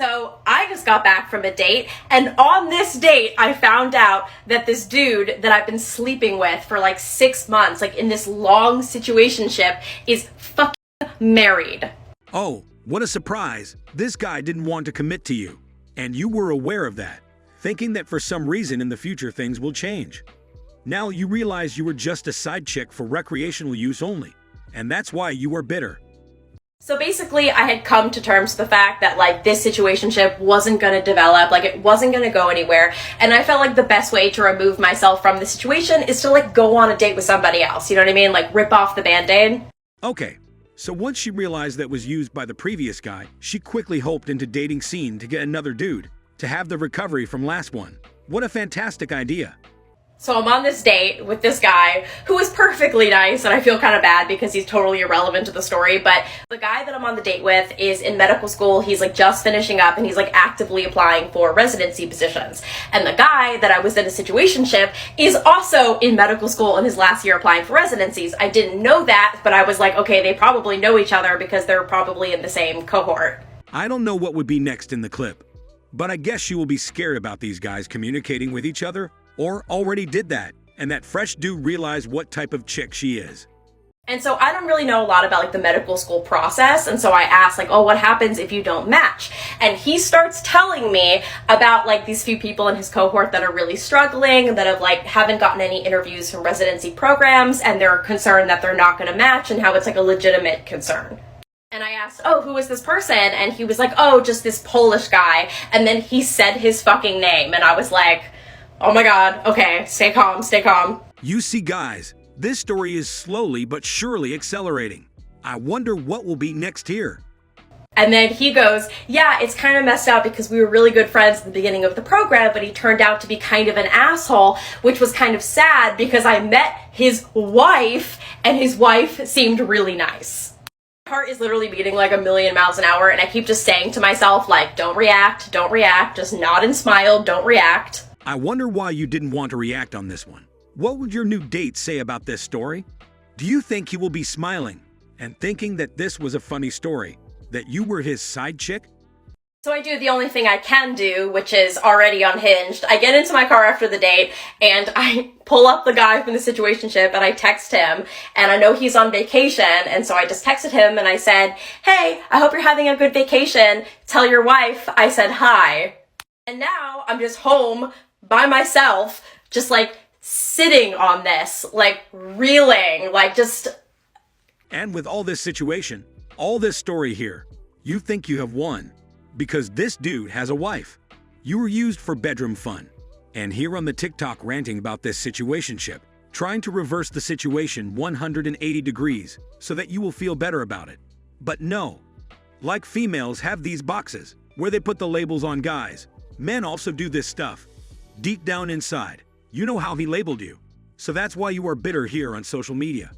So I just got back from a date, and on this date, I found out that this dude that I've been sleeping with for like 6 months, like in this long situationship, is fucking married. Oh, what a surprise. This guy didn't want to commit to you, and you were aware of that, thinking that for some reason in the future things will change. Now you realize you were just a side chick for recreational use only, and that's why you are bitter. So basically, I had come to terms with the fact that, like, this situationship wasn't going to develop, like, it wasn't going to go anywhere, and I felt like the best way to remove myself from the situation is to, like, go on a date with somebody else, you know what I mean? Like, rip off the Band-Aid. Okay, so once she realized that was used by the previous guy, she quickly hoped into dating scene to get another dude, to have the recovery from last one. What a fantastic idea. So I'm on this date with this guy who is perfectly nice, and I feel kind of bad because he's totally irrelevant to the story, but the guy that I'm on the date with is in medical school. He's like just finishing up, and he's like actively applying for residency positions. And the guy that I was in a situationship is also in medical school in his last year applying for residencies. I didn't know that, but I was like, okay, they probably know each other because they're probably in the same cohort. I don't know what would be next in the clip, but I guess you will be scared about these guys communicating with each other, or already did that, and that fresh dude realized what type of chick she is. And so I don't really know a lot about like the medical school process, and so I asked like, oh, what happens if you don't match? And he starts telling me about like these few people in his cohort that are really struggling, that have like haven't gotten any interviews from residency programs, and they're concerned that they're not going to match, and how it's like a legitimate concern. And I asked, oh, who is this person? And he was like, oh, just this Polish guy. And then he said his fucking name, and I was like, oh my god, okay, stay calm, stay calm. You see, guys, this story is slowly but surely accelerating. I wonder what will be next here. And then he goes, yeah, it's kind of messed up because we were really good friends at the beginning of the program, but he turned out to be kind of an asshole, which was kind of sad because I met his wife, and his wife seemed really nice. My heart is literally beating like 1,000,000 miles an hour, and I keep just saying to myself, like, don't react, just nod and smile, don't react. I wonder why you didn't want to react on this one. What would your new date say about this story? Do you think he will be smiling and thinking that this was a funny story, that you were his side chick? So I do the only thing I can do, which is already unhinged. I get into my car after the date, and I pull up the guy from the situationship, and I text him, and I know he's on vacation, and so I just texted him, and I said, hey, I hope you're having a good vacation. Tell your wife I said hi. And now I'm just home by myself, just like sitting on this, like reeling, like just... And with all this situation, all this story here, you think you have won, because this dude has a wife. You were used for bedroom fun, and here on the TikTok ranting about this situationship, trying to reverse the situation 180 degrees so that you will feel better about it. But no, like females have these boxes where they put the labels on guys. Men also do this stuff. Deep down inside, you know how he labeled you. So that's why you are bitter here on social media.